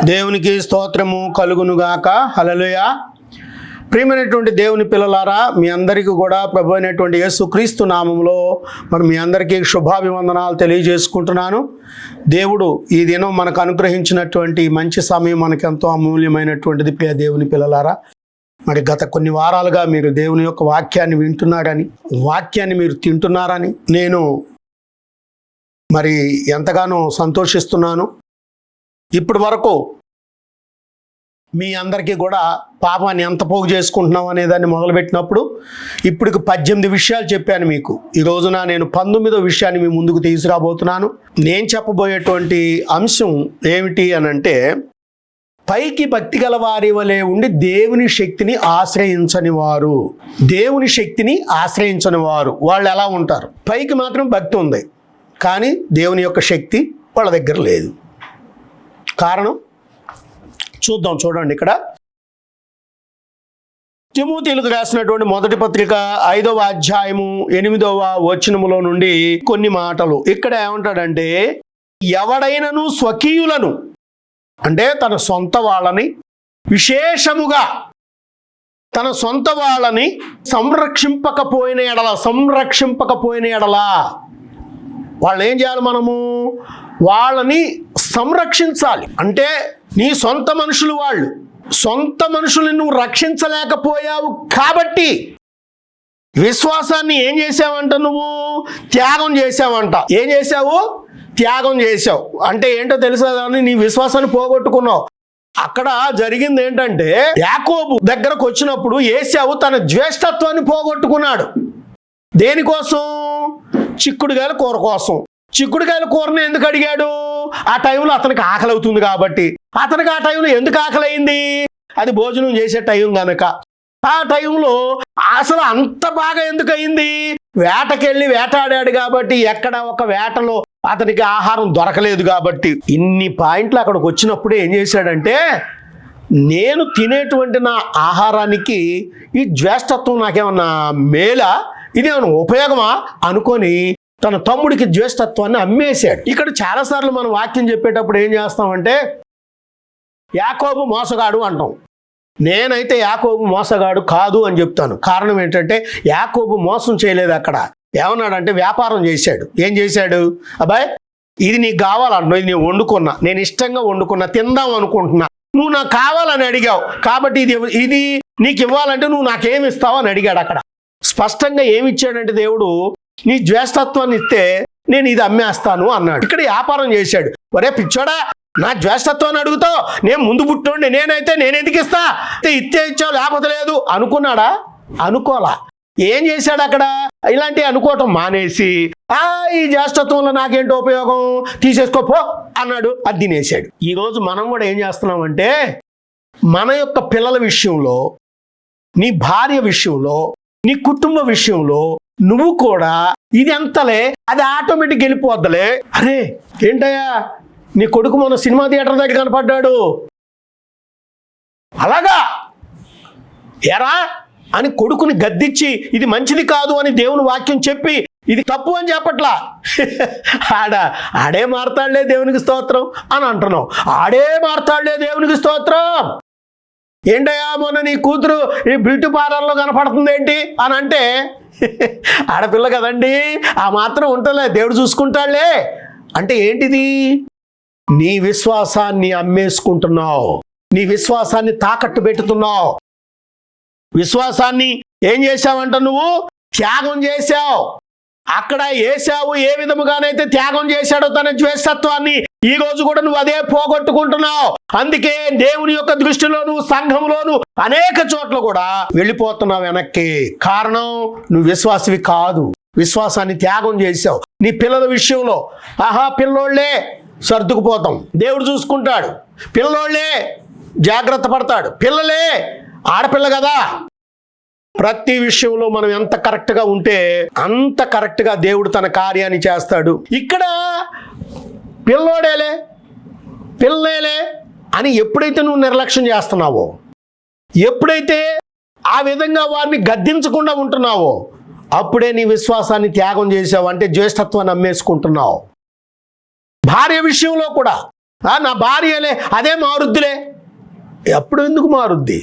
దేవునికి స్తోత్రము కలుగునుగాక. హల్లెలూయా. ప్రియమైనటువంటి దేవుని పిల్లలారా, మీ అందరికీ కూడా ప్రభు అయినటువంటి యేసుక్రీస్తు నామములో మీ అందరికీ శుభాభివందనాలు తెలియజేసుకుంటున్నాను. దేవుడు ఈ దినం మనకు అనుగ్రహించినటువంటి మంచి సమయం మనకు ఎంతో అమూల్యమైనటువంటిది. ప్రియ దేవుని పిల్లలారా, గత కొన్ని వారాలుగా మీరు దేవుని యొక్క వాక్యాన్ని వింటున్నారని, వాక్యాన్ని మీరు తింటున్నారని నేను ఎంతగానో సంతోషిస్తున్నాను. ఇప్పటి వరకు మీ అందరికీ కూడా పాపాన్ని ఎంత పోగు చేసుకుంటున్నాం అనేదాన్ని మొదలుపెట్టినప్పుడు ఇప్పటికి 18 విషయాలు చెప్పాను మీకు. ఈ రోజున నేను 19వ విషయాన్ని మీ ముందుకు తీసుకురాబోతున్నాను. నేను చెప్పబోయేటువంటి అంశం ఏమిటి అనంటే, పైకి భక్తి గల వారి వలె ఉండి దేవుని శక్తిని ఆశ్రయించని వారు. దేవుని శక్తిని ఆశ్రయించని వారు వాళ్ళు ఎలా ఉంటారు? పైకి మాత్రం భక్తి ఉంది, కానీ దేవుని యొక్క శక్తి వాళ్ళ దగ్గర లేదు. కారణం చూడండి. ఇక్కడ తిమోతీయులకు రాసినటువంటి మొదటి పత్రిక 5వ అధ్యాయము 8వ వచనములో నుండి కొన్ని మాటలు. ఇక్కడ ఏమంటాడంటే, ఎవడైనను స్వకీయులను అంటే తన సొంత వాళ్ళని, విశేషముగా తన సొంత వాళ్ళని సంరక్షింపకపోయిన ఎడల వాళ్ళు ఏం చేయాలి? మనము వాళ్ళని సంరక్షించాలి. అంటే నీ సొంత మనుషులు, వాళ్ళు సొంత మనుషుల్ని నువ్వు రక్షించలేకపోయావు కాబట్టి విశ్వాసాన్ని ఏం చేసావంట? నువ్వు త్యాగం చేసావంట. ఏం చేసావు? త్యాగం చేసావు. అంటే ఏంటో తెలుసా? నీ విశ్వాసాన్ని పోగొట్టుకున్నావు. అక్కడ జరిగింది ఏంటంటే, యాకోబు దగ్గరకు వచ్చినప్పుడు ఏశావు తన జ్యేష్ఠత్వాన్ని పోగొట్టుకున్నాడు. దేనికోసం? చిక్కుడుగాయల కూర కోసం. చిక్కుడుకాయల కూరని ఎందుకు అడిగాడు? ఆ టైంలో అతనికి ఆకలి అవుతుంది కాబట్టి. అతనికి ఆ టైంలో ఎందుకు ఆకలి అయింది? అది భోజనం చేసే టైం కనుక. ఆ టైంలో అసలు అంత బాగా ఎందుకు అయింది? వేటకెళ్ళి వేటాడాడు కాబట్టి, ఎక్కడ ఒక వేటలో అతనికి ఆహారం దొరకలేదు కాబట్టి. ఇన్ని పాయింట్లు అక్కడికి వచ్చినప్పుడు ఏం చేశాడంటే, నేను తినేటువంటి నా ఆహారానికి ఈ జ్యేష్ఠత్వం నాకేమన్నా మేలా, ఇదేమన్నా ఉపయోగమా అనుకొని తన తమ్ముడికి జ్యేష్ఠత్వాన్ని అమ్మేశాడు. ఇక్కడ చాలాసార్లు మనం వాక్యం చెప్పేటప్పుడు ఏం చేస్తామంటే, యాకోబు మోసగాడు అంటాం. నేనైతే యాకోబు మోసగాడు కాదు అని చెప్తాను. కారణం ఏంటంటే, యాకోబు మోసం చేయలేదు. అక్కడ ఏమన్నాడంటే, వ్యాపారం చేశాడు. ఏం చేశాడు? అబ్బాయి, ఇది నీకు కావాలంటున్నావు, ఇది నేను వండుకున్నా, నేను ఇష్టంగా వండుకున్నా, తిందాం అనుకుంటున్నా, నువ్వు నాకు కావాలని అడిగావు కాబట్టి ఇది నీకు ఇవ్వాలంటే నువ్వు నాకేమి ఇస్తావు అని అడిగాడు. అక్కడ స్పష్టంగా ఏమి ఇచ్చాడంటే, దేవుడు నీ జ్యేష్ఠత్వాన్ని ఇస్తే నేను ఇది అమ్మేస్తాను అన్నాడు. ఇక్కడ వ్యాపారం చేశాడు. ఒరే పిచ్చోడా, నా జ్యేష్ఠత్వాన్ని అడుగుతావు, నేను ముందు పుట్టోండి, నేనైతే నేను ఎందుకు ఇస్తా, ఇస్తే ఇచ్చావు లేకపోతే లేదు అనుకున్నాడా? అనుకోలా. ఏం చేశాడు? అక్కడ ఇలాంటివి అనుకోవటం మానేసి, ఈ జ్యేష్ఠత్వంలో నాకేంటో ఉపయోగం, తీసేసుకోపో అన్నాడు. అది తినేశాడు. ఈరోజు మనం కూడా ఏం చేస్తున్నామంటే, మన యొక్క పిల్లల విషయంలో, నీ భార్య విషయంలో, నీ కుటుంబ విషయంలో నువ్వు కూడా ఇది ఎంతలే, అది ఆటోమేటిక్ వెళ్ళిపోద్దలే. అరే ఏంటయ్యా, నీ కొడుకు మొన్న సినిమా థియేటర్ దగ్గర కనపడ్డాడు, అలాగా ఎరా అని కొడుకుని గద్దించి ఇది మంచిది కాదు అని దేవుని వాక్యం చెప్పి ఇది తప్పు అని చెప్పట్లా. ఆడే మారతాడులే దేవునికి స్తోత్రం అని అంటున్నావు. ఆడే మారతాడులే దేవునికి స్తోత్రం. ఏంటయ్యా, మొన్న నీ కూతురు ఈ బ్యూటీ పార్లర్లో కనపడుతుంది ఏంటి అని అంటే, ఆడపిల్ల కదండి, ఆ మాత్రం ఉంటుందిలే, దేవుడు చూసుకుంటాడులే అంటే ఏంటిది? నీ విశ్వాసాన్ని అమ్మేసుకుంటున్నావు, నీ విశ్వాసాన్ని తాకట్టు పెట్టుతున్నావు. విశ్వాసాన్ని ఏం చేశావంట? నువ్వు త్యాగం చేశావు. అక్కడ ఏశావు ఏ విధముగానైతే త్యాగం చేశాడో తన జ్యేష్ఠత్వాన్ని, ఈ రోజు కూడా నువ్వు అదే పోగొట్టుకుంటున్నావు. అందుకే దేవుని యొక్క దృష్టిలోను, సంఘంలోను అనేక చోట్ల కూడా వెళ్ళిపోతున్నావు వెనక్కి. కారణం, నువ్వు విశ్వాసివి కాదు, విశ్వాసాన్ని త్యాగం చేశావు. నీ పిల్లల విషయంలో పిల్లోళ్లే సర్దుకుపోతాం, దేవుడు చూసుకుంటాడు, పిల్లోళ్లే జాగ్రత్త పడతాడు, పిల్లలే ఆడపిల్ల కదా. ప్రతి విషయంలో మనం ఎంత కరెక్ట్గా ఉంటే అంత కరెక్ట్గా దేవుడు తన కార్యాన్ని చేస్తాడు. ఇక్కడ పిల్లేలే అని ఎప్పుడైతే నువ్వు నిర్లక్ష్యం చేస్తున్నావో, ఎప్పుడైతే ఆ విధంగా వారిని గద్దించకుండా ఉంటున్నావో, అప్పుడే నీ విశ్వాసాన్ని త్యాగం చేసావు, అంటే జ్యేష్ఠత్వాన్ని అమ్మేసుకుంటున్నావు. భార్య విషయంలో కూడా నా భార్యలే అదే మారుద్దిలే. ఎప్పుడు ఎందుకు మారుద్ది?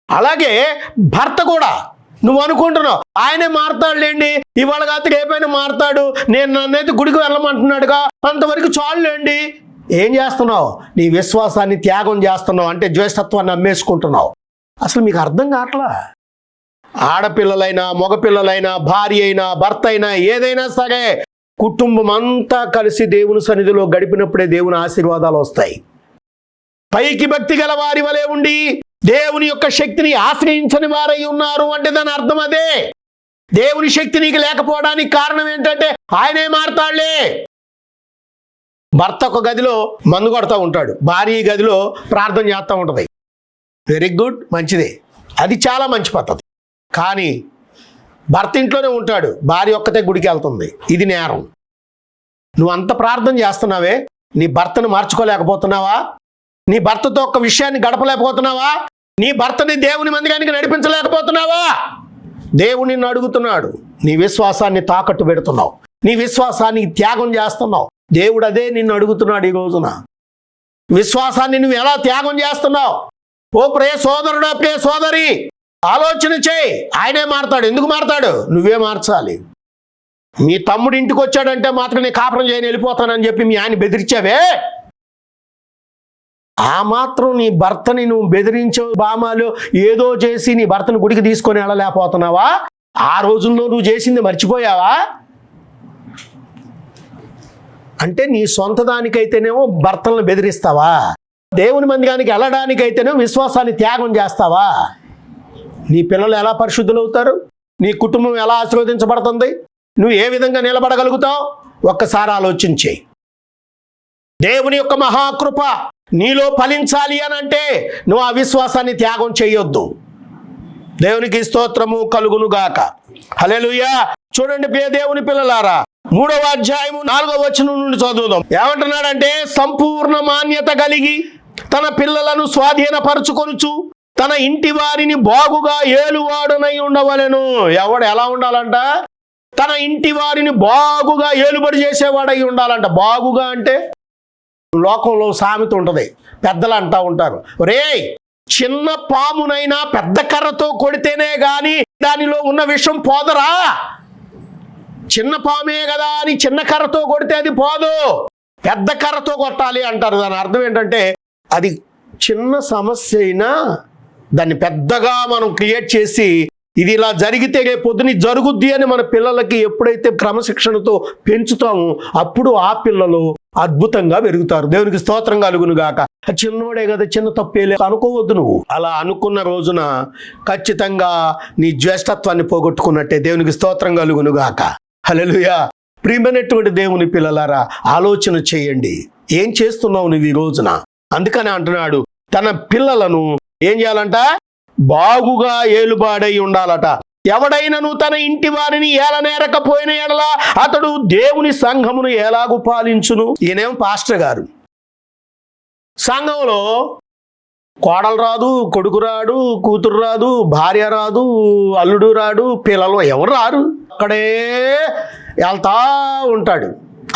అలాగే భర్త కూడా నువ్వు అనుకుంటున్నావు ఆయనే మారతాడులేండి, ఇవాళ కాదు రేపైనా మారతాడు, నేను నన్నైతే గుడికి వెళ్ళమంటున్నాడుగా, అంతవరకు చాలులేండి. ఏం చేస్తున్నావు? నీ విశ్వాసాన్ని త్యాగం చేస్తున్నావు, అంటే జ్యేష్ఠత్వాన్ని అమ్మేసుకుంటున్నావు. అసలు మీకు అర్థం కావట్లా. ఆడపిల్లలైనా మగపిల్లలైనా భార్య అయినా భర్త అయినా ఏదైనా సరే కుటుంబం అంతా కలిసి దేవుని సన్నిధిలో గడిపినప్పుడే దేవుని ఆశీర్వాదాలు వస్తాయి. పైకి భక్తి గల వారి వలె ఉండి దేవుని యొక్క శక్తిని ఆశ్రయించని వారై ఉన్నారు అంటే దాని అర్థం అదే. దేవుని శక్తి నీకు లేకపోవడానికి కారణం ఏంటంటే ఆయనే మారతాడులే. భర్త ఒక గదిలో మందు కొడతా ఉంటాడు, భార్య గదిలో ప్రార్థన చేస్తూ ఉంటుంది. వెరీ గుడ్, మంచిదే, అది చాలా మంచి పద్ధతి. కానీ భర్త ఇంట్లోనే ఉంటాడు, భార్య ఒక్కతే గుడికి వెళ్తుంది, ఇది నేరం. నువ్వు అంత ప్రార్థన చేస్తున్నావే, నీ భర్తను మార్చుకోలేకపోతున్నావా? నీ భర్తతో ఒక్క విషయాన్ని గడపలేకపోతున్నావా? నీ భర్తని దేవుని మందిరానికి నడిపించలేకపోతున్నావా? దేవుడు నిన్ను అడుగుతున్నాడు. నీ విశ్వాసాన్ని తాకట్టు పెడుతున్నావు, నీ విశ్వాసాన్ని త్యాగం చేస్తున్నావు. దేవుడు అదే నిన్ను అడుగుతున్నాడు ఈ రోజున. విశ్వాసాన్ని నువ్వు ఎలా త్యాగం చేస్తున్నావు? ఓ ప్రియ సోదరుడా, ప్రియ సోదరి, ఆలోచన చేయి. ఆయనే మారతాడు. ఎందుకు మారతాడు? నువ్వే మార్చాలి. మీ తమ్ముడు ఇంటికి వచ్చాడంటే మాత్రం నేను కాపురం చేయని వెళ్ళిపోతానని చెప్పి మీ ఆయన బెదిరించావే, ఆ మాత్రం నీ భర్తని నువ్వు బెదిరించావు, బామాలు ఏదో చేసి నీ భర్తను గుడికి తీసుకొని వెళ్ళలేకపోతున్నావా? ఆ రోజుల్లో నువ్వు చేసింది మర్చిపోయావా? అంటే నీ సొంత దానికైతేనేమో భర్తలను బెదిరిస్తావా? దేవుని మందిరానికి వెళ్ళడానికైతేనేమో విశ్వాసాన్ని త్యాగం చేస్తావా? నీ పిల్లలు ఎలా పరిశుద్ధులవుతారు? నీ కుటుంబం ఎలా ఆశీర్వదించబడుతుంది? నువ్వు ఏ విధంగా నిలబడగలుగుతావు? ఒక్కసారి ఆలోచించే. దేవుని యొక్క మహాకృప నీలో ఫలించాలి అని అంటే నువ్వు ఆ విశ్వాసాన్ని త్యాగం చేయొద్దు. దేవునికి స్తోత్రము కలుగును గాక. హల్లెలూయా. చూడండి ప్రియ దేవుని పిల్లలారా, 3వ అధ్యాయము 4వ వచనం నుండి చదువుదాం. ఏమంటున్నాడంటే, సంపూర్ణ మాన్యత కలిగి తన పిల్లలను స్వాధీనపరచుకొనుచు తన ఇంటి వారిని బాగుగా ఏలువాడునై ఉండవలెను. ఎవడు ఎలా ఉండాలంట? తన ఇంటి వారిని బాగుగా ఏలుబడి చేసేవాడై ఉండాలంట. బాగుగా అంటే లోకంలో సామెత ఉంటుంది, పెద్దలు అంటూ ఉంటారు, రే చిన్న పామునైనా పెద్ద కర్రతో కొడితేనే గాని దానిలో ఉన్న విషం పోదరా. చిన్న పామే కదా అని చిన్న కర్రతో కొడితే అది పోదు, పెద్ద కర్రతో కొట్టాలి అంటారు. దాని అర్థం ఏంటంటే అది చిన్న సమస్య అయినా దాన్ని పెద్దగా మనం క్రియేట్ చేసి ఇది ఇలా జరిగితే రేపు పొద్దున జరుగుద్ది అని మన పిల్లలకి ఎప్పుడైతే క్రమశిక్షణతో పెంచుతామో అప్పుడు ఆ పిల్లలు అద్భుతంగా పెరుగుతారు. దేవునికి స్తోత్రం కలుగును గాక. చిన్నోడే కదా, చిన్న తప్పేలే అనుకోవద్దు. నువ్వు అలా అనుకున్న రోజున ఖచ్చితంగా నీ జ్యేష్ఠత్వాన్ని పోగొట్టుకున్నట్టే. దేవునికి స్తోత్రం కలుగును గాక. హల్లెలూయా. ప్రియమైనటువంటి దేవుని పిల్లలారా, ఆలోచన చేయండి, ఏం చేస్తున్నావు నువ్వు ఈ రోజున? అందుకని అంటున్నాడు, తన పిల్లలను ఏం చేయాలంట? బాగుగా ఏలుబాడై ఉండాలట. ఎవడైనను తన ఇంటి వారిని ఏలనేరకపోయిన ఎడల అతడు దేవుని సంఘమును ఎలాగు పాలించును? ఈయనేమో పాస్టర్ గారు. సంఘంలో కోడలు రాదు, కొడుకు రాడు, కూతురు రాదు, భార్య రాదు, అల్లుడు రాడు, పిల్లలు ఎవరు రారు, అక్కడే వెళ్తా ఉంటాడు.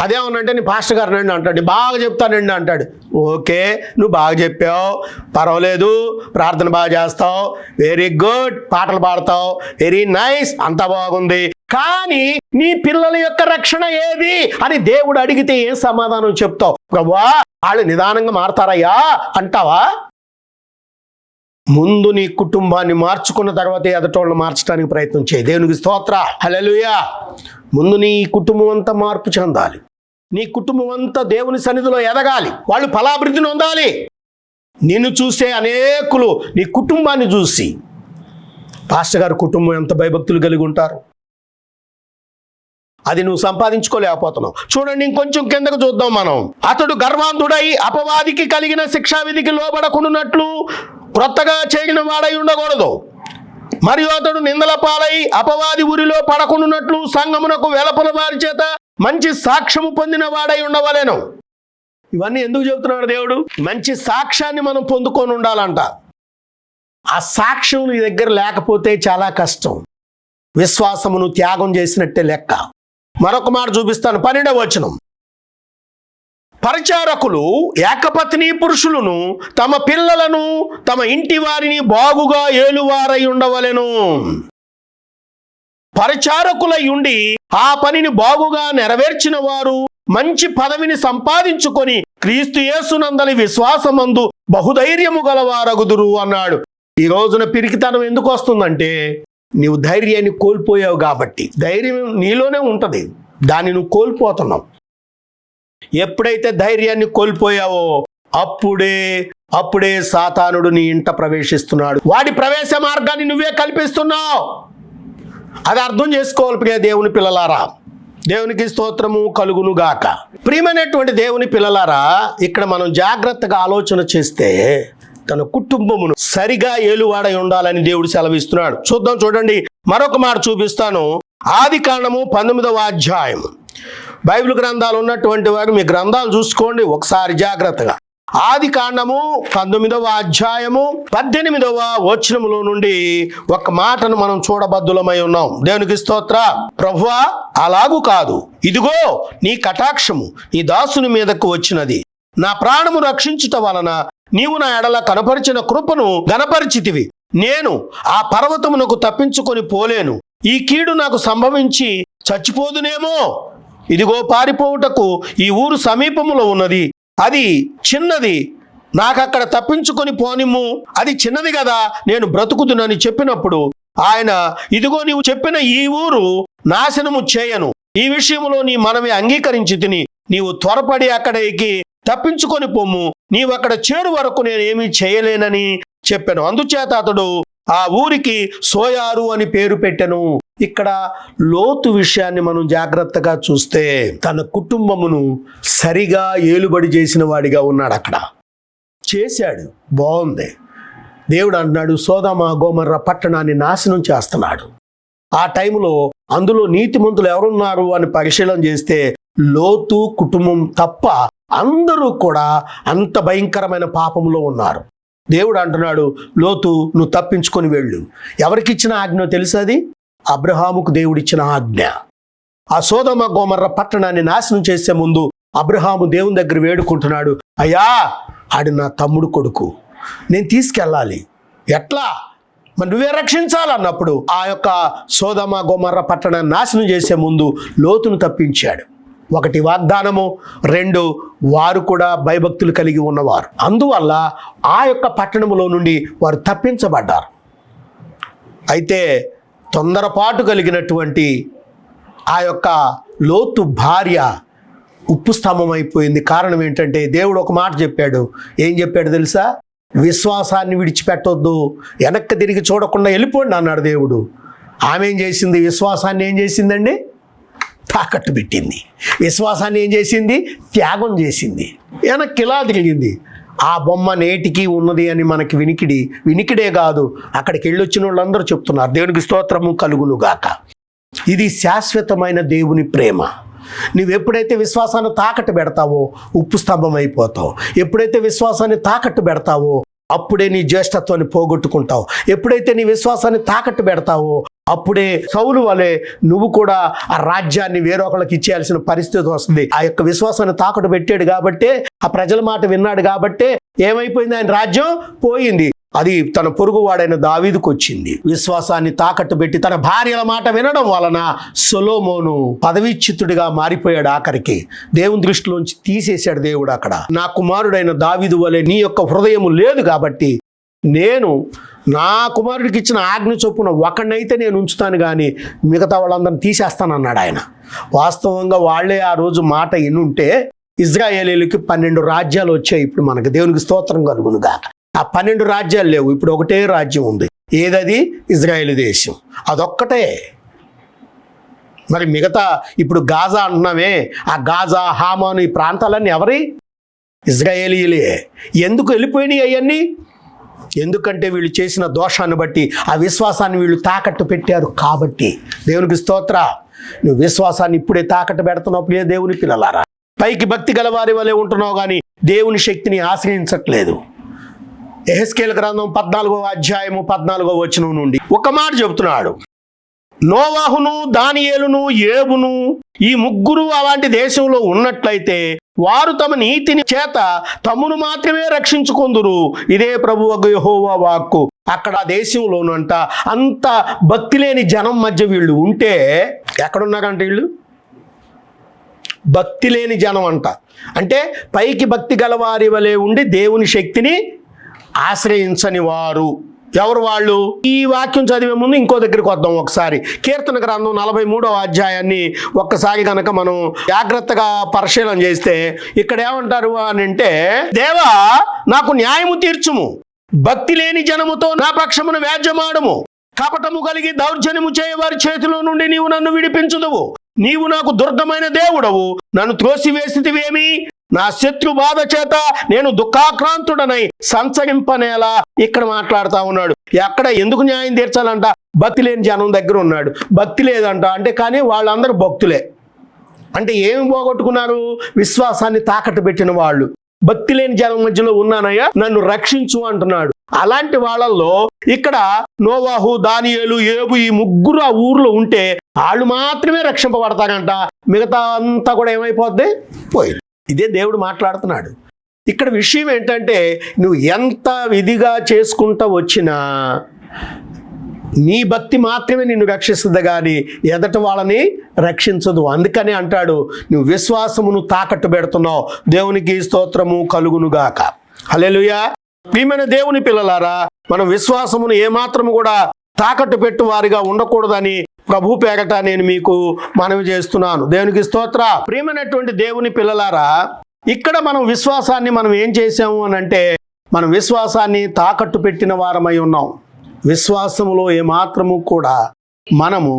అదేమనంటే నీ పాస్టర్ గారు నండి అంటాడు, బాగా చెప్తానండి అంటాడు. ఓకే, నువ్వు బాగా చెప్పావు, పర్వాలేదు, ప్రార్థన బాగా చేస్తావు, వెరీ గుడ్, పాటలు పాడతావు, వెరీ నైస్, అంతా బాగుంది. కానీ నీ పిల్లల యొక్క రక్షణ ఏది అని దేవుడు అడిగితే ఏం సమాధానం చెప్తావు? ప్రభువా వాళ్ళు నిదానంగా మారతారయ్యా అంటావా? ముందు నీ కుటుంబాన్ని మార్చుకున్న తర్వాత ఎదటోళ్ళని మార్చడానికి ప్రయత్నం చేయి. దేవునికి స్తోత్ర. హల్లెలూయా. ముందు నీ కుటుంబం అంతా మార్పు చెందాలి, నీ కుటుంబం అంతా దేవుని సన్నిధిలో ఎదగాలి, వాళ్ళు ఫలాభివృద్ధిని పొందాలి. నిన్ను చూసే అనేకులు నీ కుటుంబాన్ని చూసి, పాస్టర్ గారి కుటుంబం ఎంత భయభక్తులు కలిగి ఉంటారు, అది నువ్వు సంపాదించుకోలేకపోతున్నావు. చూడండి, ఇంకొంచెం కిందకు చూద్దాం మనం. అతడు గర్వాంధుడై అపవాదికి కలిగిన శిక్షావిధికి లోబడకుండానట్లు క్రొత్తగా చేయని వాడై ఉండకూడదు. మరియు అతడు నిందల పాలై అపవాది ఊరిలో పడకుండానట్లు సంఘమునకు వెలపల వారి చేత మంచి సాక్ష్యము పొందిన వాడై ఉండవలెను. ఇవన్నీ ఎందుకు చెబుతున్నాడు దేవుడు? మంచి సాక్ష్యాన్ని మనం పొందుకొని ఉండాలంట. ఆ సాక్ష్యం నీ దగ్గర లేకపోతే చాలా కష్టం. విశ్వాసమును త్యాగం చేసినట్టే లెక్క. మరొక మాట చూపిస్తాను, 12వ వచనం. పరిచారకులు ఏకపత్ని పురుషులను తమ పిల్లలను తమ ఇంటి వారిని బాగుగా ఏలువారై ఉండవలెను. పరిచారకులై ఉండి ఆ పనిని బాగుగా నెరవేర్చిన వారు మంచి పదవిని సంపాదించుకొని క్రీస్తు యేసునందలి విశ్వాసమందు బహుధైర్యము గలవారగుదురు అన్నాడు. ఈ రోజున పిరికితనం ఎందుకు వస్తుందంటే నీవు ధైర్యాన్ని కోల్పోయావు కాబట్టి. ధైర్యం నీలోనే ఉంటుంది, దాన్ని నువ్వు కోల్పోతున్నావు. ఎప్పుడైతే ధైర్యాన్ని కోల్పోయావో అప్పుడే సాతానుడు నీ ఇంట ప్రవేశిస్తున్నాడు. వాడి ప్రవేశ మార్గాన్ని నువ్వే కల్పిస్తున్నావు. అది అర్థం చేసుకోవాలి దేవుని పిల్లలారా. దేవునికి స్తోత్రము కలుగును గాక. ప్రియమైనటువంటి దేవుని పిల్లలారా, ఇక్కడ మనం జాగ్రత్తగా ఆలోచన చేస్తే తన కుటుంబమును సరిగా ఏలువాడై ఉండాలని దేవుడు సెలవిస్తున్నాడు. చూడండి, మరొక మాట చూపిస్తాను. ఆదికాండము 19వ అధ్యాయం. బైబిల్ గ్రంథాలు ఉన్నటువంటి వారు మీ గ్రంథాలు చూసుకోండి ఒకసారి జాగ్రత్తగా. ఆదికాండము 19వ అధ్యాయము 18వ వచనములో నుండి ఒక మాటను మనం చూడబద్దులమై ఉన్నాం. దేవునికి స్తోత్ర. ప్రభువా, అలాగు కాదు, ఇదిగో నీ కటాక్షము నీ దాసుని మీదకు వచ్చినది. నా ప్రాణము రక్షించుట వలన నీవు నా ఎడల కనపరిచిన కృపను గనపరిచితివి. నేను ఆ పర్వతమునకు తప్పించుకొని పోలేను. ఈ కీడు నాకు సంభవించి చచ్చిపోదునేమో. ఇదిగో పారిపోవుటకు ఈ ఊరు సమీపములో ఉన్నది, అది చిన్నది, నాకక్కడ తప్పించుకొని పోనిమ్ము. అది చిన్నది కదా, నేను బ్రతుకుదునని చెప్పినప్పుడు ఆయన, ఇదిగో నీవు చెప్పిన ఈ ఊరు నాశనము చేయను. ఈ విషయంలో నీ మనవి అంగీకరించి తిని నీవు త్వరపడి అక్కడ ఎక్కి తప్పించుకొని పొమ్ము. నీవు అక్కడ చేరు వరకు నేనేమీ చేయలేనని చెప్పాను. అందుచేత అతడు ఆ ఊరికి సోయారు అని పేరు పెట్టెను. ఇక్కడ లోతు విషయాన్ని మనం జాగ్రత్తగా చూస్తే తన కుటుంబమును సరిగా ఏలుబడి చేసిన వాడిగా ఉన్నాడు. అక్కడ చేశాడు, బాగుంది. దేవుడు అంటున్నాడు సోదమ గోమర్ర పట్టణాన్ని నాశనం చేస్తున్నాడు. ఆ టైంలో అందులో నీతిమంతులు ఎవరున్నారు అని పరిశీలన చేస్తే లోతు కుటుంబం తప్ప అందరూ కూడా అంత భయంకరమైన పాపంలో ఉన్నారు. దేవుడు అంటున్నాడు, లోతు నువ్వు తప్పించుకొని వెళ్ళు. ఎవరికిచ్చిన ఆజ్ఞ తెలుసది? అబ్రహాముకు దేవుడిచ్చిన ఆజ్ఞ. ఆ సోదమ గోమర్ర పట్టణాన్ని నాశనం చేసే ముందు అబ్రహాము దేవుని దగ్గర వేడుకుంటున్నాడు, అయ్యా ఆడు నా తమ్ముడు కొడుకు, నేను తీసుకెళ్ళాలి, ఎట్లా మరి నువ్వే రక్షించాలన్నప్పుడు ఆ యొక్క సోదమ గోమర్ర పట్టణాన్ని నాశనం చేసే ముందు లోతును తప్పించాడు. 1 వాగ్దానము, 2 వారు కూడా భయభక్తులు కలిగి ఉన్నవారు. అందువల్ల ఆ యొక్క పట్టణములో నుండి వారు తప్పించబడ్డారు. అయితే తొందరపాటు కలిగినటువంటి ఆ యొక్క లోతు భార్య ఉప్పు స్తంభం అయిపోయింది. కారణం ఏంటంటే దేవుడు ఒక మాట చెప్పాడు. ఏం చెప్పాడు తెలుసా? విశ్వాసాన్ని విడిచిపెట్టొద్దు, వెనక్కి తిరిగి చూడకుండా వెళ్ళిపోండి అన్నాడు దేవుడు. ఆమె ఏం చేసింది? విశ్వాసాన్ని ఏం చేసిందండి? తాకట్టు పెట్టింది. విశ్వాసాన్ని ఏం చేసింది? త్యాగం చేసింది. వెనక్కి ఇలా తిరిగింది. ఆ బొమ్మ నేటికి ఉన్నది అని మనకి వినికిడే కాదు, అక్కడికి వెళ్ళొచ్చిన వాళ్ళందరూ చెప్తున్నారు. దేవునికి స్తోత్రము కలుగును గాక. ఇది శాశ్వతమైన దేవుని ప్రేమ. నువ్వు ఎప్పుడైతే విశ్వాసాన్ని తాకట్టు పెడతావో ఉప్పు స్తంభం అయిపోతావు. ఎప్పుడైతే విశ్వాసాన్ని తాకట్టు పెడతావో అప్పుడే నీ జ్యేష్ఠత్వాన్ని పోగొట్టుకుంటావు. ఎప్పుడైతే నీ విశ్వాసాన్ని తాకట్టు పెడతావో అప్పుడే సౌలు వలె నువ్వు కూడా ఆ రాజ్యాన్ని వేరొకళ్ళకి ఇచ్చేయాల్సిన పరిస్థితి వస్తుంది. ఆ యొక్క విశ్వాసాన్ని తాకట్టు పెట్టాడు కాబట్టే, ఆ ప్రజల మాట విన్నాడు కాబట్టే ఏమైపోయింది? ఆయన రాజ్యం పోయింది. అది తన పొరుగువాడైన దావీదుకు వచ్చింది. విశ్వాసాన్ని తాకట్టు పెట్టి తన భార్యల మాట వినడం వలన సొలొమోను పదవీచ్యుతుడిగా మారిపోయాడు. ఆఖరికి దేవుని దృష్టిలోంచి తీసేశాడు దేవుడు. అక్కడ నా కుమారుడైన దావీదు వలె నీ యొక్క హృదయము లేదు కాబట్టి నేను నా కుమారుడికి ఇచ్చిన ఆజ్ఞ చొప్పున ఒకడినైతే నేను ఉంచుతాను, కానీ మిగతా వాళ్ళందరిని తీసేస్తానన్నాడు ఆయన. వాస్తవంగా వాళ్లే ఆ రోజు మాట ఎన్నుంటే ఇజ్రాయేలీలకి 12 రాజ్యాలు వచ్చాయి. ఇప్పుడు మనకు దేవునికి స్తోత్రం కలుగును గాక. ఆ 12 రాజ్యాలు లేవు, ఇప్పుడు ఒకటే రాజ్యం ఉంది. ఏదది? ఇజ్రాయేల్ దేశం. అదొక్కటే. మరి మిగతా ఇప్పుడు గాజా అంటున్నామే, ఆ గాజా, హామాను, ఈ ప్రాంతాలన్నీ ఎవరి? ఇజ్రాయేలీలే. ఎందుకు వెళ్ళిపోయినాయి అవన్నీ? ఎందుకంటే వీళ్ళు చేసిన దోషాన్ని బట్టి ఆ విశ్వాసాన్ని వీళ్ళు తాకట్టు పెట్టారు కాబట్టి. దేవునికి స్తోత్ర. నువ్వు విశ్వాసాన్ని ఇప్పుడే తాకట్టు పెడుతున్నప్పుడు దేవుని పిల్లలారా, పైకి భక్తి గల వారి వలె ఉంటున్నావు కానీ దేవుని శక్తిని ఆశ్రయించట్లేదు. యెహెజ్కేలు గ్రంథం 14వ అధ్యాయము 14వ వచనం నుండి ఒక మాట చెబుతున్నాడు. నోవాహును, దానియేలును, యోబును ఈ ముగ్గురు అలాంటి దేశంలో ఉన్నట్లయితే వారు తమ నీతిని చేత తమను మాత్రమే రక్షించుకొందురు. ఇదే ప్రభువగు యెహోవా వాక్కు. అక్కడ దేశంలోనంట అంత భక్తి లేని జనం మధ్య వీళ్ళు ఉంటే ఎక్కడున్నారంట వీళ్ళు? భక్తి లేని జనం అంట. అంటే పైకి భక్తి గలవారి వలె ఉండి దేవుని శక్తిని ఆశ్రయించని వారు. ఎవరు వాళ్ళు? ఈ వాక్యం చదివే ముందు ఇంకో దగ్గరికి వద్దాం ఒకసారి. కీర్తన గ్రంథం 43వ అధ్యాయాన్ని ఒక్కసారి కనుక మనం జాగ్రత్తగా పరిశీలన చేస్తే ఇక్కడ ఏమంటారు అని అంటే, దేవా నాకు న్యాయము తీర్చుము, భక్తి లేని జనముతో నా పక్షమును వ్యాజ్యమాడుము, కపటము కలిగి దౌర్జన్యము చేయవారి చేతిలో నుండి నీవు నన్ను విడిపించుదువు. నీవు నాకు దుర్గమైన దేవుడవు, నన్ను త్రోసివేసితివేమి? నా శత్రు బాధ చేత నేను దుఃఖాక్రాంతుడనై సంచరింపనేలా. ఇక్కడ మాట్లాడుతూ ఉన్నాడు. ఎక్కడ ఎందుకు న్యాయం తీర్చాలంట? భక్తి లేని జనం దగ్గర ఉన్నాడు. భక్తి లేదంట అంటే, కానీ వాళ్ళందరూ భక్తులే. అంటే ఏమి పోగొట్టుకున్నారు? విశ్వాసాన్ని తాకట్టు పెట్టిన వాళ్ళు. భక్తి లేని జనం మధ్యలో ఉన్నానయ్యా, నన్ను రక్షించు అంటున్నాడు. అలాంటి వాళ్ళల్లో ఇక్కడ నోవాహు, దానియేలు, యోబు ఈ ముగ్గురు ఆ ఊర్లో ఉంటే వాళ్ళు మాత్రమే రక్షింపబడతారంట. మిగతా అంతా కూడా ఏమైపోద్ది? పోయింది. ఇదే దేవుడు మాట్లాడుతున్నాడు. ఇక్కడ విషయం ఏంటంటే, నువ్వు ఎంత విధిగా చేసుకుంటూ వచ్చినా నీ భక్తి మాత్రమే నిన్ను రక్షిస్తుంది, కానీ ఎదట వాళ్ళని రక్షించదు. అందుకని అంటాడు, నువ్వు విశ్వాసమును తాకట్టు పెడుతున్నావు. దేవునికి స్తోత్రము కలుగునుగాక. హల్లెలూయా. ప్రియమైన దేవుని పిల్లలారా, మనం విశ్వాసమును ఏమాత్రము కూడా తాకట్టు పెట్టు వారిగా ఉండకూడదని ప్రభు పేరట నేను మీకు మనవి చేస్తున్నాను. దేవునికి స్తోత్ర. ప్రియమైనటువంటి దేవుని పిల్లలారా, ఇక్కడ మనం విశ్వాసాన్ని మనం ఏం చేసాము అని అంటే, మనం విశ్వాసాన్ని తాకట్టు పెట్టిన వారమై ఉన్నాం. విశ్వాసములో ఏమాత్రము కూడా మనము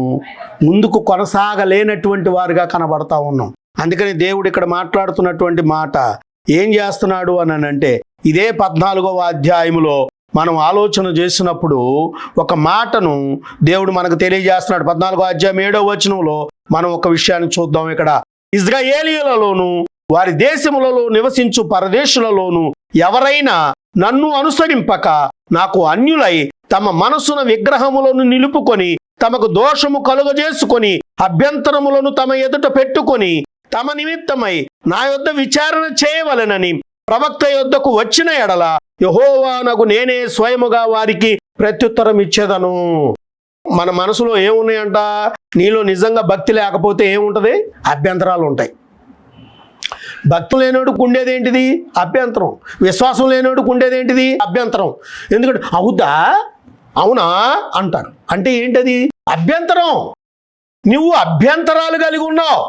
ముందుకు కొనసాగలేనటువంటి వారిగా కనబడతా ఉన్నాం. అందుకని దేవుడు ఇక్కడ మాట్లాడుతున్నటువంటి మాట ఏం చేస్తున్నాడు అని అంటే, ఇదే 14వ అధ్యాయములో మనం ఆలోచన చేసినప్పుడు ఒక మాటను దేవుడు మనకు తెలియజేస్తున్నాడు. 14వ అధ్యాయం 7వ వచనంలో మనం ఒక విషయాన్ని చూద్దాం. ఇక్కడ ఇశ్రాయేలీయులలోను వారి దేశములలో నివసించు పరదేశులలోను ఎవరైనా నన్ను అనుసరింపక నాకు అన్యులై తమ మనసున విగ్రహములను నిలుపుకొని తమకు దోషము కలుగజేసుకొని అభ్యంతరములను తమ ఎదుట పెట్టుకొని తమ నిమిత్తమై నా యొద్ద విచారణ చేయవలెనని ప్రవక్త యొద్దకు వచ్చిన ఎడల యెహోవానగు నేనే స్వయముగా వారికి ప్రత్యుత్తరం ఇచ్చేదను. మన మనసులో ఏమున్నాయంట? నీలో నిజంగా భక్తి లేకపోతే ఏముంటది? అభ్యంతరాలు ఉంటాయి. భక్తి లేనోడికి ఉండేది ఏంటిది? అభ్యంతరం. విశ్వాసం లేనోడికి ఉండేది ఏంటిది? అభ్యంతరం. ఎందుకంటే అవుదా, అవునా అంటారు. అంటే ఏంటది? అభ్యంతరం. నువ్వు అభ్యంతరాలు కలిగి ఉన్నావు.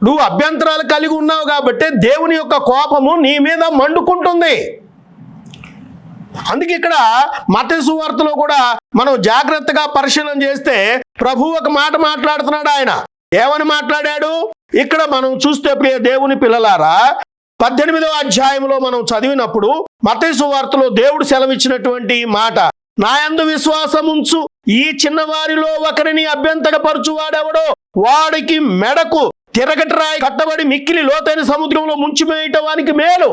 నువ్వు అభ్యంతరాలు కలిగి ఉన్నావు కాబట్టి దేవుని యొక్క కోపము నీ మీద మండుకుంటుంది. అందుకే ఇక్కడ మత్తయి సువార్తలో కూడా మనం జాగ్రత్తగా పరిశీలన చేస్తే ప్రభు ఒక మాట మాట్లాడుతున్నాడు. ఆయన ఏమని మాట్లాడాడు? ఇక్కడ మనం చూస్తే ప్రియ దేవుని పిల్లలారా, 18వ అధ్యాయంలో మనం చదివినప్పుడు మత్తయి సువార్తలో దేవుడు సెలవిచ్చినటువంటి మాట, నా యందు విశ్వాసముంచు ఈ చిన్నవారిలో ఒకరిని అభ్యంతరపరచువాడెవడో వాడికి మెడకు తిరగటరాయి కట్టబడి మిక్కిలి లోతైన సముద్రంలో ముంచివేయటం వానికి మేలు.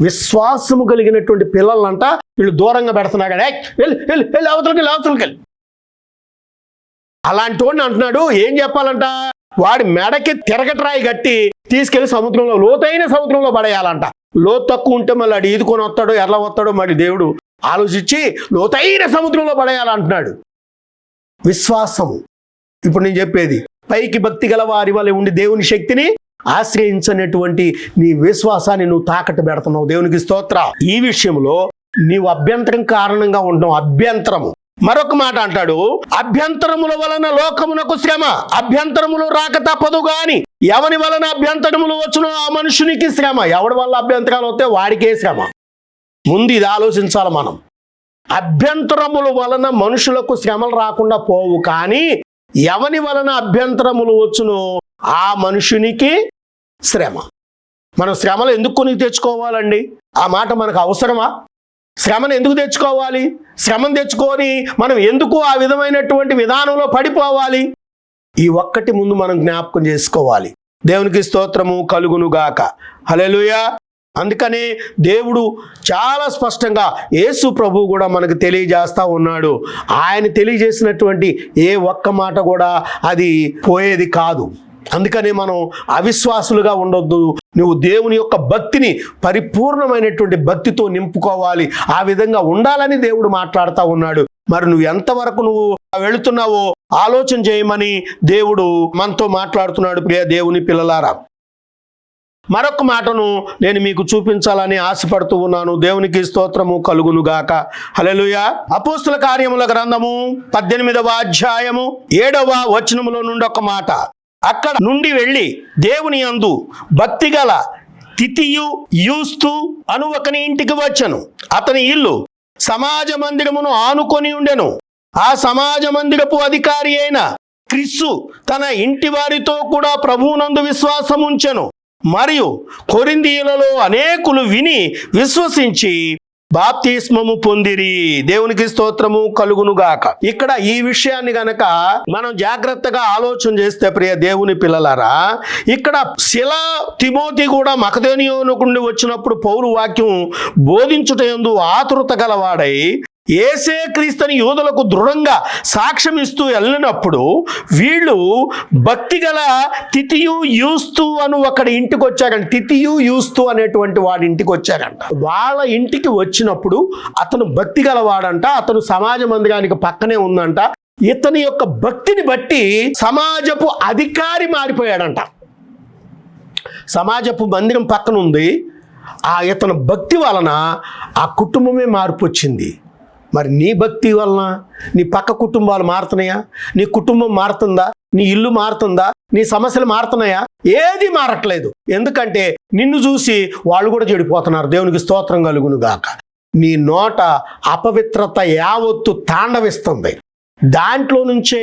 విశ్వాసము కలిగినటువంటి పిల్లలంట వీళ్ళు దూరంగా పెడుతున్నారు. వెళ్ళి అవతలకి. అలాంటి వాడిని అంటున్నాడు, ఏం చెప్పాలంట? వాడి మెడకి తిరగటరాయి కట్టి తీసుకెళ్లి సముద్రంలో, లోతైన సముద్రంలో పడేయాలంట. లోతు తక్కువ ఉంటే మళ్ళీ అడి ఈదుకొని వస్తాడో ఎట్లా వస్తాడో మరి దేవుడు ఆలోచించి లోతైన సముద్రంలో పడేయాలంటున్నాడు. విశ్వాసము. ఇప్పుడు నేను చెప్పేది, పైకి భక్తి గల వారి వల్ల ఉండి దేవుని శక్తిని ఆశ్రయించనటువంటి నీ విశ్వాసాన్ని నువ్వు తాకట్టు పెడుతున్నావు. దేవునికి స్తోత్ర. ఈ విషయంలో నీవు అభ్యంతరం కారణంగా ఉంటావు. అభ్యంతరము. మరొక మాట అంటాడు, అభ్యంతరముల వలన లోకమునకు శ్రమ, అభ్యంతరములు రాక తప్పదు గాని ఎవని వలన అభ్యంతరములు వచ్చునో ఆ మనుషునికి శ్రమ. ఎవడి వల్ల అభ్యంతరాలు వస్తే వాడికే శ్రమ. ముందు ఇది ఆలోచించాలి మనం. అభ్యంతరముల వలన మనుషులకు శ్రమలు రాకుండా పోవు, కానీ ఎవని వలన అభ్యంతరములు వచ్చునో ఆ మనుషునికి శ్రమ. మనం శ్రమలు ఎందుకు కొని తెచ్చుకోవాలండి? ఆ మాట మనకు అవసరమా? శ్రమను ఎందుకు తెచ్చుకోవాలి? శ్రమను తెచ్చుకొని మనం ఎందుకు ఆ విధమైనటువంటి విధానంలో పడిపోవాలి? ఈ ఒక్కటి ముందు మనం జ్ఞాపకం చేసుకోవాలి. దేవునికి స్తోత్రము కలుగునుగాక. హల్లెలూయా. అందుకనే దేవుడు చాలా స్పష్టంగా యేసు ప్రభు కూడా మనకు తెలియజేస్తా ఉన్నాడు. ఆయన తెలియజేసినటువంటి ఏ ఒక్క మాట కూడా అది పోయేది కాదు. అందుకని మనం అవిశ్వాసులుగా ఉండొద్దు. నువ్వు దేవుని యొక్క భక్తిని పరిపూర్ణమైనటువంటి భక్తితో నింపుకోవాలి. ఆ విధంగా ఉండాలని దేవుడు మాట్లాడుతూ ఉన్నాడు. మరి నువ్వు ఎంతవరకు నువ్వు వెళుతున్నావో ఆలోచన చేయమని దేవుడు మనతో మాట్లాడుతున్నాడు. ప్రియ దేవుని పిల్లలారా, మరొక మాటను నేను మీకు చూపించాలని ఆశపడుతూ ఉన్నాను. దేవునికి స్తోత్రము కలుగునుగాక. హల్లెలూయా. అపోస్తుల కార్యముల గ్రంథము 18వ అధ్యాయము 7వ వచనములో నుండి ఒక మాట. అక్కడ నుండి వెళ్ళి దేవుని యందు భక్తిగల తితియు యూస్తు అను ఒకని ఇంటికి వచ్చెను. అతని ఇల్లు సమాజ మందిరమును ఆనుకొని ఉండెను. ఆ సమాజ మందిరపు అధికారి అయిన క్రిస్సు తన ఇంటి వారితో కూడా ప్రభువునందు విశ్వాసం ఉంచెను. మరియు కొరింథీయులలో అనేకులు విని విశ్వసించి బాప్తిస్మము పొందిరి. దేవునికి స్తోత్రము కలుగునుగాక. ఇక్కడ ఈ విషయాన్ని గనక మనం జాగ్రత్తగా ఆలోచన చేస్తే ప్రియ దేవుని పిల్లలారా, ఇక్కడ శిల తిమోతి కూడా మకదోనియోనుకుండి వచ్చినప్పుడు పౌలు వాక్యం బోధించుటయందు ఆతురత గలవాడై యేసే క్రీస్తుని యూదులకు దృఢంగా సాక్ష్యం ఇస్తూ వెళ్ళినప్పుడు వీళ్ళు భక్తిగల తితియు యూస్తు అను ఒకడి ఇంటికి వచ్చారంట. తితియు యూస్తు అనేటువంటి వాడి ఇంటికి వచ్చారంట. వాళ్ళ ఇంటికి వచ్చినప్పుడు అతను భక్తి గలవాడంట. అతను సమాజ మందిరానికి పక్కనే ఉందంట. ఇతని యొక్క భక్తిని బట్టి సమాజపు అధికారి మారిపోయాడంట. సమాజపు మందిరం పక్కన ఉంది. ఇతని భక్తి వలన ఆ కుటుంబమే మార్పు వచ్చింది. మరి నీ భక్తి వలన నీ పక్క కుటుంబాలు మారుతున్నాయా? నీ కుటుంబం మారుతుందా? నీ ఇల్లు మారుతుందా? నీ సమస్యలు మారుతున్నాయా? ఏది మారట్లేదు. ఎందుకంటే నిన్ను చూసి వాళ్ళు కూడా చెడిపోతున్నారు. దేవునికి స్తోత్రం కలుగునుగాక. నీ నోట అపవిత్రత యావత్తు తాండవిస్తుంది. దాంట్లో నుంచే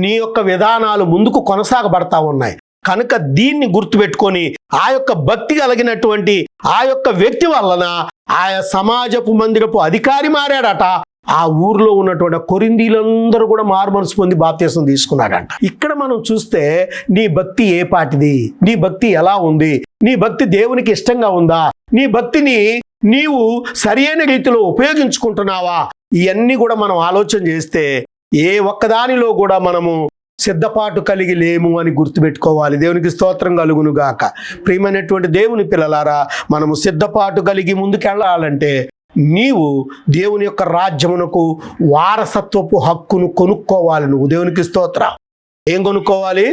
నీ యొక్క విధానాలు ముందుకు కొనసాగబడతా ఉన్నాయి. కనుక దీన్ని గుర్తుపెట్టుకొని ఆ యొక్క భక్తి కలిగినటువంటి ఆ యొక్క వ్యక్తి వలన ఆయా సమాజపు మందిరపు అధికారి మారాడట. ఆ ఊర్లో ఉన్నటువంటి కొరింథీయులందరూ కూడా మారుమనసు పొంది బాప్తిసం తీసుకున్నాడంట. ఇక్కడ మనం చూస్తే నీ భక్తి ఏ పాటిది? నీ భక్తి ఎలా ఉంది? నీ భక్తి దేవునికి ఇష్టంగా ఉందా? నీ భక్తిని నీవు సరైన రీతిలో ఉపయోగించుకుంటున్నావా? ఇవన్నీ కూడా మనం ఆలోచన చేస్తే ఏ ఒక్కదానిలో కూడా మనము సిద్ధపాటు కలిగి లేము అని గుర్తుపెట్టుకోవాలి. దేవునికి స్తోత్రం కలుగునుగాక. ప్రియమైనటువంటి దేవుని పిల్లలారా, మనము సిద్ధపాటు కలిగి ముందుకెళ్ళాలంటే నీవు దేవుని యొక్క రాజ్యమునకు వారసత్వపు హక్కును కొనుక్కోవాలి. నువ్వు దేవునికి స్తోత్రం. ఏం కొనుక్కోవాలి?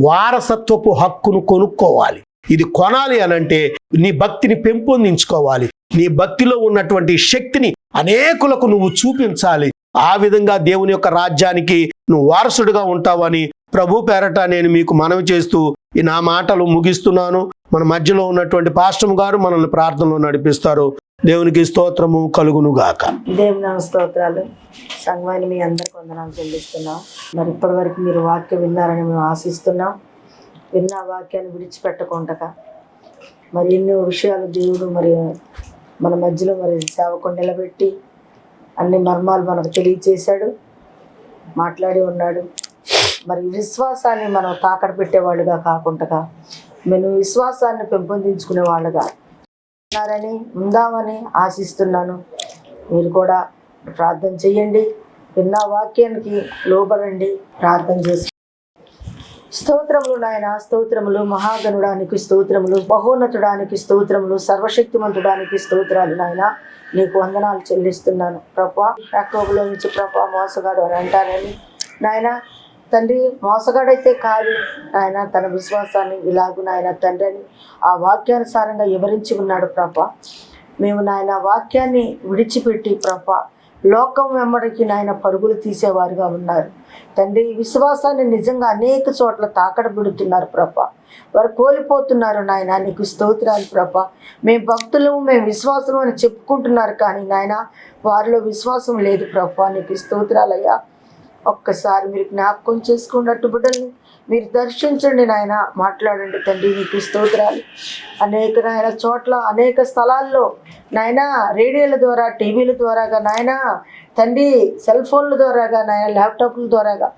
వారసత్వపు హక్కును కొనుక్కోవాలి. ఇది కొనాలి అనంటే నీ భక్తిని పెంపొందించుకోవాలి. నీ భక్తిలో ఉన్నటువంటి శక్తిని అనేకులకు నువ్వు చూపించాలి. ఆ విధంగా దేవుని యొక్క రాజ్యానికి నువ్వు వారసుడిగా ఉంటావని ప్రభు పేరట నేను మీకు మనవి చేస్తూ ఈ నా మాటలు ముగిస్తున్నాను. మన మధ్యలో ఉన్నటువంటి పాస్టర్ గారు మనల్ని ప్రార్థనలో నడిపిస్తారు. దేవునికి స్తోత్రము కలుగునుగాక. దేవుని స్తోత్రాలు. సంఘాన్ని మీ అందరికి వందనాలు చెల్లిస్తున్నాం. మరి ఇప్పటి వరకు మీరు వాక్యం విన్నారని మేము ఆశిస్తున్నాం. విన్న వాక్యాన్ని విడిచిపెట్టకుండా మరి ఎన్నో విషయాలు దేవుడు మరి మన మధ్యలో మరి సేవకుని నిలబెట్టి అన్ని మర్మాలు మనకు తెలియచేశాడు, మాట్లాడి ఉన్నాడు. మరి విశ్వాసాన్ని మనం తాకడ పెట్టేవాళ్ళుగా కాకుండా మేము విశ్వాసాన్ని పెంపొందించుకునే వాళ్ళుగా ఉన్నారని ఉందామని ఆశిస్తున్నాను. మీరు కూడా ప్రార్థన చేయండి. విన్న వాక్యానికి లోబడండి. ప్రార్థన చేసి స్తోత్రములు నాయన, స్తోత్రములు మహాగణుడానికి స్తోత్రములు, మహోన్నతుడానికి స్తోత్రములు, సర్వశక్తిమంతుడానికి స్తోత్రాలు నాయన. నీకు వందనాలు చెల్లిస్తున్నాను ప్రభా. యాకోబులో నుంచి ప్రభా మోసగాడు అని అంటారని నాయన తండ్రి, మోసగాడైతే కాదు ఆయన తన విశ్వాసాన్ని ఇలాగు నాయన తండ్రి అని ఆ వాక్యానుసారంగా వివరించి ఉన్నాడు ప్రభా. మేము నాయన వాక్యాన్ని విడిచిపెట్టి ప్రభా లోకం వెంబడికి నాయన పరుగులు తీసేవారుగా ఉన్నారు తండ్రి. విశ్వాసాన్ని నిజంగా అనేక చోట్ల తాకడ పెడుతున్నారు ప్రభా. వారు కోల్పోతున్నారు నాయన. నీకు స్తోత్రాలు ప్రభా. మేము భక్తులము, మేము విశ్వాసము అని చెప్పుకుంటున్నారు కానీ నాయన వారిలో విశ్వాసం లేదు ప్రభా. నీకు స్తోత్రాలయ్యా. ఒక్కసారి మీరు జ్ఞాపకం చేసుకున్నట్టు బిడ్డల్ని మీరు దర్శించండి నాయన. మాట్లాడండి తండ్రి. నీకు స్తోత్రాలు. అనేక నాయన చోట్ల అనేక స్థలాల్లో నాయన రేడియోల ద్వారా, టీవీల ద్వారాగా నాయన తండ్రి, సెల్ ఫోన్ల ద్వారాగా నాయన, ల్యాప్టాప్ల ద్వారాగా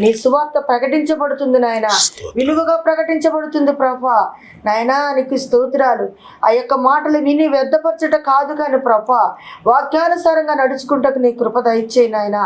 నీ సువార్త ప్రకటించబడుతుంది నాయన. విలువగా ప్రకటించబడుతుంది ప్రభా. నాయనా నీకు స్తోత్రాలు. ఆ యొక్క మాటలు విని వ్యర్థపరచట కాదు కానీ ప్రభా వాక్యానుసారంగా నడుచుకుంటకు నీ కృప దయచేయి నాయన.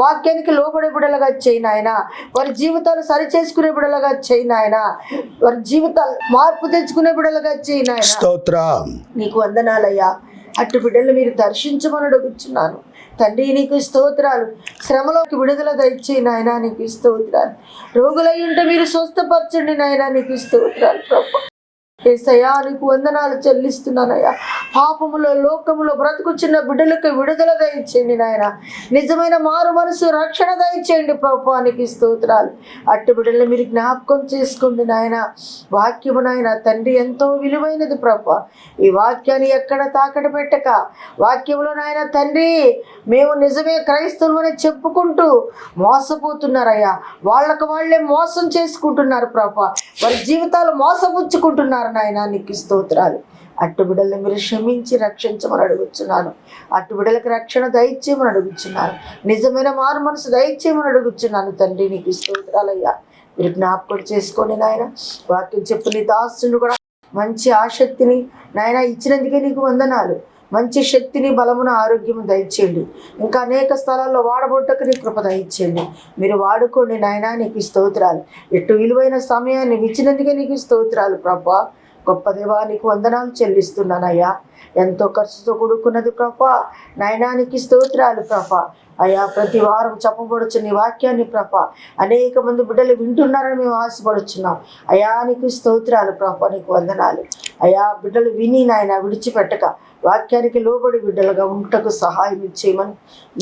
వాక్యానికి లోబడి లోబడే బిడ్డలుగా చేయి నాయన. వారి జీవితాలు సరి చేసుకునే బిడ్డలుగా చేయి నాయన. వారి జీవితాలు మార్పు తెచ్చుకునే బిడ్డలుగా చేయి నాయన. స్తోత్రం. నీకు వందనాలయ్యా. అటు బిడ్డలు మీరు దర్శించమని అడుగుచున్నాను తండ్రి. నీకు స్తోత్రాలు. శ్రమలోకి విడుదల దయచేయి నాయన. నీకు స్తోత్రాలు. రోగులై ఉంటే మీరు స్వస్థపరచండి నాయన. నీకు స్తోత్రాలు ప్రభు. యేసయ్యా నీకు వందనాలు చెల్లిస్తున్నానయ్యా. పాపములో లోకములో బ్రతుకుచున్న బిడ్డలకు విడుదల దయచేయండి నాయన. నిజమైన మారు మనసు రక్షణ దయచేయండి ప్రభు. నీకు స్తోత్రాలు. అట్టి బిడ్డలు మీరు జ్ఞాపకం చేసుకోండి నాయన. వాక్యము నాయన తండ్రి ఎంతో విలువైనది ప్రభు. ఈ వాక్యాన్ని ఎక్కడ తాకట పెట్టక వాక్యంలో నాయన తండ్రి మేము నిజమే క్రైస్తవులని చెప్పుకుంటూ మోసపోతున్నారయ్యా. వాళ్ళకు వాళ్ళే మోసం చేసుకుంటున్నారు ప్రభు. వారి జీవితాలు మోసపుచ్చుకుంటున్నారు నాయన. నీకు స్తోత్రాలు. అట్టు బిడ్డల్ని మీరు క్షమించి రక్షించమని అడుగుచున్నాను. అట్టు బిడ్డలకు రక్షణ దయచేయమని అడుగుచున్నాను. నిజమైన మారు మనసు దయచేయమని అడుగుచున్నాను తండ్రి. నీకు స్తోత్రాలయ్యా. మీరు జ్ఞాపకం చేసుకోండి నాయన. వాక్యం చెప్పు నీ దాసుని కూడా మంచి ఆసక్తిని నాయన ఇచ్చినందుకే నీకు వందనాలు. మంచి శక్తిని బలమును ఆరోగ్యము దయచేయండి. ఇంకా అనేక స్థలాల్లో వాడబొట్టకు నీ కృప దయచేయండి. మీరు వాడుకోండి నాయన. నీకు స్తోత్రాలు. ఎట్టు విలువైన సమయాన్ని ఇచ్చినందుకే నీకు స్తోత్రాలు ప్రభా. గొప్ప దేవా నీకు వందనాలు చెల్లిస్తున్నానయ్యా. ఎంతో ఖర్చుతో కూడుకున్నది ప్రభా. నాయనానికి స్తోత్రాలు ప్రభా. అయ్యా ప్రతి వారం చెప్పబడుచు నీ వాక్యాన్ని ప్రభా అనేక మంది బిడ్డలు వింటున్నారని మేము ఆశపడుచున్నాం. అయ్యా నీకు స్తోత్రాలు ప్రభా. నీకు వందనాలు అయ్యా. బిడ్డలు విని నాయన విడిచిపెట్టక వాక్యానికి లోబడి బిడ్డలుగా ఉంటకు సహాయం ఇచ్చేయమని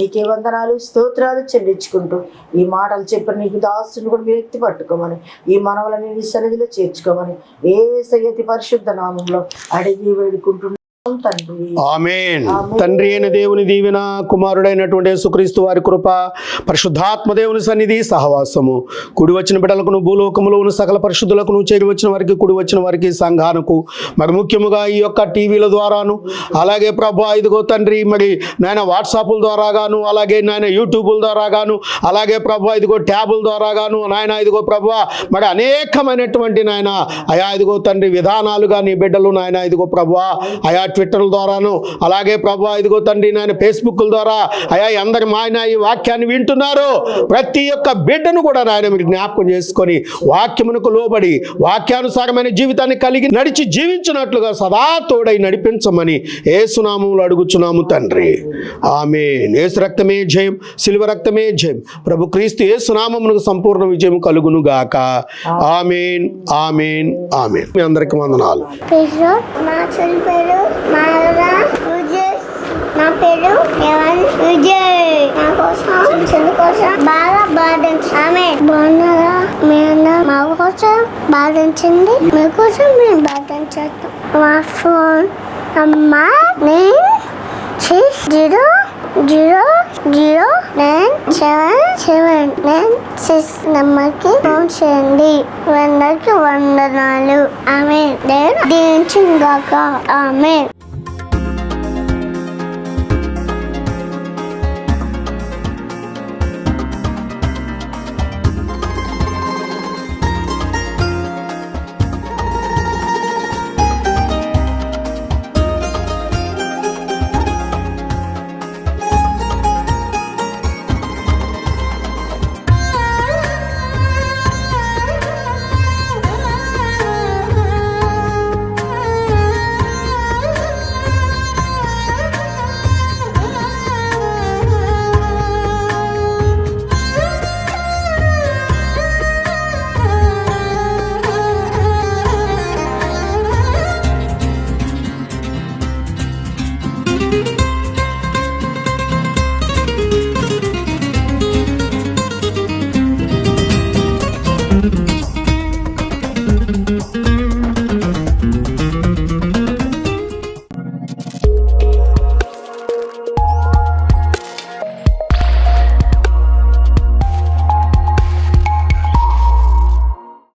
నీకే వందనాలు స్తోత్రాలు చెల్లించుకుంటూ ఈ మాటలు చెప్పిన నీకు దాసుని కూడా మీరు ఎత్తి పట్టుకోమని ఈ మనవలని నీ సన్నిధిలో చేర్చుకోమని యేసయ్య పరిశుద్ధ నామంలో అడిగి వేడుకుంటున్నాం తండ్రి. ఆమేన్. తండ్రి అయిన దేవుని దీవెన, కుమారుడైనటువంటి యేసుక్రీస్తు వారి కృప, పరిశుద్ధాత్మ దేవుని సన్నిధి సహవాసము కుడి వచ్చిన బిడ్డలకు భూలోకములో ఉన్న సకల పరిశుద్ధులకు చేరి వచ్చిన వారికి కుడి వచ్చిన వారికి సంఘానికి మరి ముఖ్యముగా ఈ యొక్క టీవీల ద్వారాను అలాగే ప్రభు ఇదిగో తండ్రి మరి నాయన వాట్సాప్ల ద్వారా గాను అలాగే నాయన యూట్యూబ్ల ద్వారా గాను అలాగే ప్రభు ఇదిగో ట్యాబుల ద్వారా గాను నాయన ఇదిగో ప్రభు మరి అనేకమైనటువంటి నాయన అయా ఇదిగో తండ్రి విధానాలుగా నీ బిడ్డలు నాయన ఇదిగో ప్రభు అయా ట్విట్టర్ ద్వారాను అలాగే ప్రభు ఇదిగో తండ్రి నాయన ఫేస్బుక్ ద్వారా అయా అందరి మాయన ఈ వాక్యాన్ని వింటున్నారు. ప్రతి ఒక్క బిడ్డను కూడా నాయన మీరు జ్ఞాపకం చేసుకొని వాక్యమునకు లోబడి వాక్యానుసారమైన జీవితాన్ని కలిగి నడిచి జీవించినట్లుగా సదా తోడై నడిపించమని యేసునామములో అడుగుచున్నాము తండ్రి. ఆమేన్. యేసు రక్తమే జయం, సిలువ రక్తమే జయం. ప్రభు క్రీస్తు యేసునామమునకు సంపూర్ణ విజయం కలుగును గాక. ఆమేన్, ఆమేన్, ఆమేన్. మీ అందరికీ వందనాలు. నా పేరు యవన్ విజయ్. నా కోసం చెల్లి కోసం బాగా బాధించండి. ఆమె బాగున్నారా? మీరు మా కోసం బాధించండి. మీకోసం మేము బాధించేస్తాం. మా ఫోన్ నంబర్ 9600097796 నెంబర్కి ఫోన్ చేయండి. అందరికి వందనాలు. ఆమె దేవుడు దీవించుగాక. ఆమె